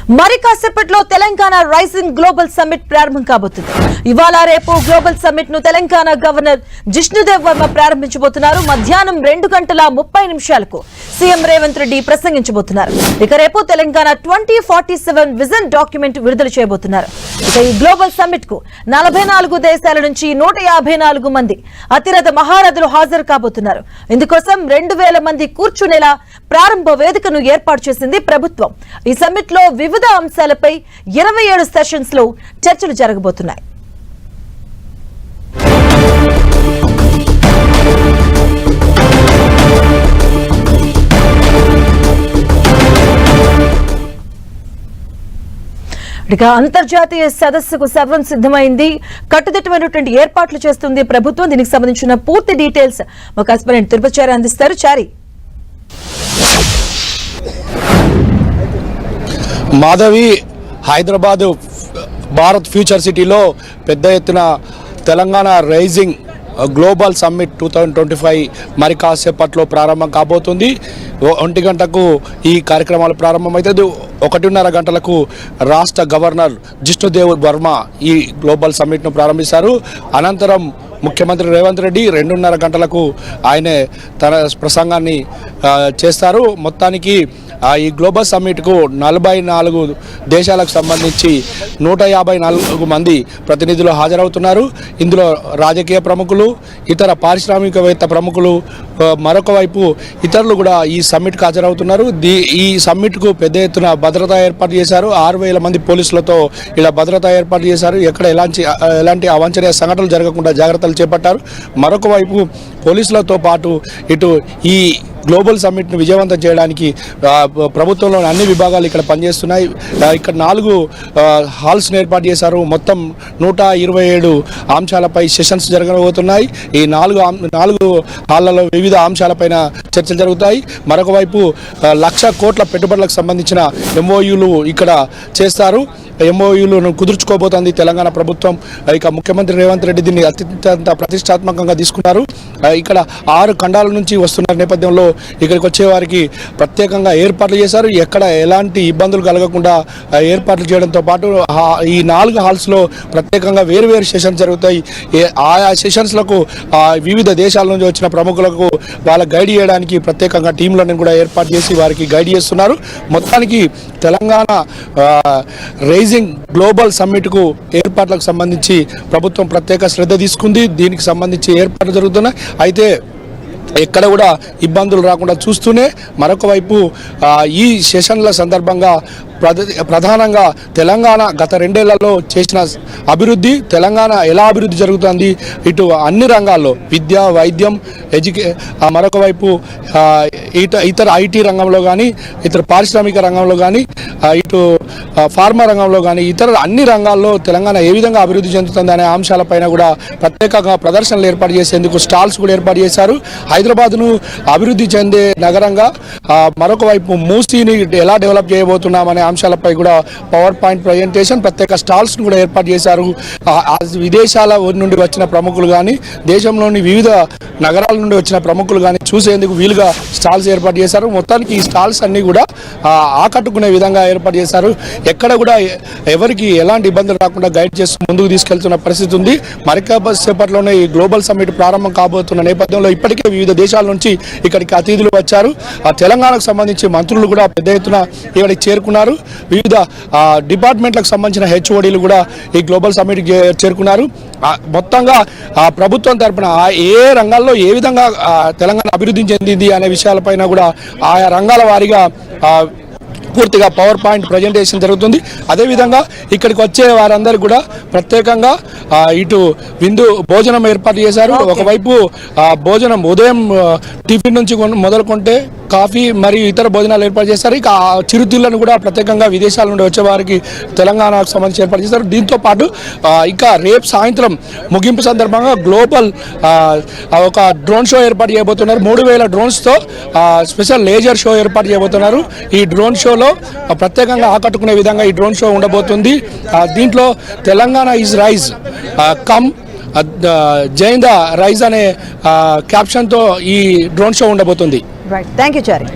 మరి కాసేపట్లో Telangana rising global summit ప్రారంభం కాబోతుంది. ఇవాళ రేపు గ్లోబల్ సమ్మిట్ ను తెలంగాణ గవర్నర్ జిష్ణుదేవ్ వర్మ ప్రారంభించబోతున్నారు. మధ్యాహ్నం 2:30 సీఎం రేవంత్ రెడ్డి ప్రసంగించబోతున్నారు. ఇక రేపు తెలంగాణ 2047 విజన్ డాక్యుమెంట్ విడుదల చేయబోతున్నారు. ఇక ఈ గ్లోబల్ సమ్మిట్ కు 44 దేశాల నుంచి 154 మంది అతిరథ మహారథులు హాజరు కాబోతున్నారు. ఇందుకోసం 2000 మంది కూర్చునేలా ప్రారంభ వేదికను ఏర్పాటు చేసింది ప్రభుత్వం. ఈ సమ్మిట్ లో వివిధ అంశాలపై 27 సెషన్స్ లో చర్చలు జరగబోతున్నాయి. ఇక అంతర్జాతీయ సదస్సుకు సర్వం సిద్ధమైంది. కట్టుదిట్టమైనటువంటి ఏర్పాట్లు చేస్తుంది ప్రభుత్వం. దీనికి సంబంధించిన పూర్తి డీటెయిల్స్ మా కరెస్పాండెంట్ తిరుపతి చారి అందిస్తారు. చారి, మాధవి, హైదరాబాద్ భారత్ ఫ్యూచర్ సిటీలో పెద్ద ఎత్తున తెలంగాణ రైజింగ్ గ్లోబల్ సమ్మిట్ 2025 మరి కాసేపట్లో ప్రారంభం కాబోతుంది. 1 గంటకు ఈ కార్యక్రమాలు ప్రారంభమవుతుంది. 1:30 గంటలకు రాష్ట్ర గవర్నర్ జిష్ణుదేవ్ వర్మ ఈ గ్లోబల్ సమ్మిట్ను ప్రారంభిస్తారు. అనంతరం ముఖ్యమంత్రి రేవంత్ రెడ్డి 2:30 గంటలకు ఆయనే తన ప్రసంగాన్ని చేస్తారు. మొత్తానికి ఈ గ్లోబల్ సమ్మిట్కు 44 దేశాలకు సంబంధించి 154 మంది ప్రతినిధులు హాజరవుతున్నారు. ఇందులో రాజకీయ ప్రముఖులు, ఇతర పారిశ్రామికవేత్త ప్రముఖులు, మరొక వైపు ఇతరులు కూడా ఈ సమ్మిట్కు హాజరవుతున్నారు. ఈ సమ్మిట్కు పెద్ద ఎత్తున భద్రత ఏర్పాటు చేశారు. 6000 మంది పోలీసులతో ఇలా భద్రత ఏర్పాటు చేశారు. ఎక్కడ ఎలాంటి అవాంఛనీయ సంఘటనలు జరగకుండా జాగ్రత్తలు చేపట్టారు. మరొక వైపు పోలీసులతో పాటు ఇటు ఈ గ్లోబల్ సమ్మిట్ను విజయవంతం చేయడానికి ప్రభుత్వంలోని అన్ని విభాగాలు ఇక్కడ పనిచేస్తున్నాయి. ఇక్కడ 4 హాల్స్ను ఏర్పాటు చేశారు. మొత్తం 127 అంశాలపై సెషన్స్ జరగబోతున్నాయి. ఈ 4 హాళ్లలో వివిధ అంశాలపైన చర్చలు జరుగుతాయి. మరొక వైపు 1,00,000 కోట్ల పెట్టుబడులకు సంబంధించిన MOUలు ఇక్కడ చేస్తారు. MOUలను కుదుర్చుకోబోతోంది తెలంగాణ ప్రభుత్వం. ఇక ముఖ్యమంత్రి రేవంత్ రెడ్డి దీన్ని అత్యంత ప్రతిష్టాత్మకంగా తీసుకున్నారు. ఇక్కడ 6 ఖండాల నుంచి వస్తున్న నేపథ్యంలో ఇక్కడికి వచ్చే వారికి ప్రత్యేకంగా ఏర్పాట్లు చేశారు. ఎక్కడ ఎలాంటి ఇబ్బందులు కలగకుండా ఏర్పాట్లు చేయడంతో పాటు ఈ 4 హాల్స్లో ప్రత్యేకంగా వేరు సెషన్స్ జరుగుతాయి. ఆయా సెషన్స్లకు వివిధ దేశాల నుంచి వచ్చిన ప్రముఖులకు వాళ్ళ గైడ్ చేయడానికి ప్రత్యేకంగా టీంలను కూడా ఏర్పాటు చేసి వారికి గైడ్ చేస్తున్నారు. మొత్తానికి తెలంగాణ రైజింగ్ గ్లోబల్ సమ్మిట్కు ఏర్పాట్లకు సంబంధించి ప్రభుత్వం ప్రత్యేక శ్రద్ధ తీసుకుంది. దీనికి సంబంధించి ఏర్పాట్లు జరుగుతున్నాయి. అయితే ఎక్కడ కూడా ఇబ్బందులు రాకుండా చూస్తూనే మరొక వైపు ఈ సెషన్ల సందర్భంగా ప్రధానంగా తెలంగాణ గత 2 ఏళ్లలో చేసిన అభివృద్ధి, తెలంగాణ ఎలా అభివృద్ధి జరుగుతుంది, ఇటు అన్ని రంగాల్లో విద్య, వైద్యం, మరొక వైపు ఇతర IT రంగంలో కానీ, ఇతర పారిశ్రామిక రంగంలో కానీ, ఇటు ఫార్మా రంగంలో కానీ, ఇతర అన్ని రంగాల్లో తెలంగాణ ఏ విధంగా అభివృద్ధి చెందుతుంది అనే అంశాలపైన కూడా ప్రత్యేకంగా ప్రదర్శనలు ఏర్పాటు చేసేందుకు స్టాల్స్ కూడా ఏర్పాటు చేశారు. హైదరాబాద్ను అభివృద్ధి చెందే నగరంగా, మరొక వైపు మూసీని ఎలా డెవలప్ చేయబోతున్నామనే అంశాలపై కూడా పవర్ పాయింట్ ప్రజెంటేషన్, ప్రత్యేక స్టాల్స్ను కూడా ఏర్పాటు చేశారు. విదేశాల నుండి వచ్చిన ప్రముఖులు కానీ, దేశంలోని వివిధ నగరాల నుండి వచ్చిన ప్రముఖులు కానీ చూసేందుకు వీలుగా స్టాల్స్ ఏర్పాటు చేశారు. మొత్తానికి ఈ స్టాల్స్ అన్నీ కూడా ఆకట్టుకునే విధంగా ఏర్పాటు చేశారు. ఎక్కడ కూడా ఎవరికి ఎలాంటి ఇబ్బందులు రాకుండా గైడ్ చేస్తూ ముందుకు తీసుకెళ్తున్న పరిస్థితి ఉంది. మరికాసేపట్లోనే ఈ గ్లోబల్ సమ్మిట్ ప్రారంభం కాబోతున్న నేపథ్యంలో ఇప్పటికే వివిధ దేశాల నుంచి ఇక్కడికి అతిథులు వచ్చారు. తెలంగాణకు సంబంధించి మంత్రులు కూడా పెద్ద ఎత్తున ఇక్కడికి చేరుకున్నారు. వివిధ డిపార్ట్మెంట్లకు సంబంధించిన HODలు కూడా ఈ గ్లోబల్ సమ్మిట్కి చేరుకున్నారు. మొత్తంగా ప్రభుత్వం తరపున ఏ రంగాల్లో ఏ విధంగా తెలంగాణ అభివృద్ధి చెందింది అనే విషయాలపైన కూడా ఆయా రంగాల వారీగా పూర్తిగా పవర్ పాయింట్ ప్రజెంటేషన్ జరుగుతుంది. అదేవిధంగా ఇక్కడికి వచ్చే వారందరూ కూడా ప్రత్యేకంగా ఇటు భోజనం ఏర్పాటు చేశారు. ఒకవైపు భోజనం ఉదయం టిఫిన్ నుంచి మొదలుకుంటే కాఫీ మరియు ఇతర భోజనాలు ఏర్పాటు చేస్తారు. ఇక చిరుతిళ్లను కూడా ప్రత్యేకంగా విదేశాల నుండి వచ్చే వారికి తెలంగాణకు సంబంధించి ఏర్పాటు చేస్తారు. దీంతో పాటు ఇక రేపు సాయంత్రం ముగింపు సందర్భంగా గ్లోబల్ ఒక డ్రోన్ షో ఏర్పాటు చేయబోతున్నారు. 3000 డ్రోన్స్తో స్పెషల్ లేజర్ షో ఏర్పాటు చేయబోతున్నారు. ఈ డ్రోన్ షోలో ప్రత్యేకంగా ఆకట్టుకునే విధంగా ఈ డ్రోన్ షో ఉండబోతుంది. దీంట్లో Telangana is rise come join the rise అనే క్యాప్షన్తో ఈ డ్రోన్ షో ఉండబోతుంది. Right, thank you Chari.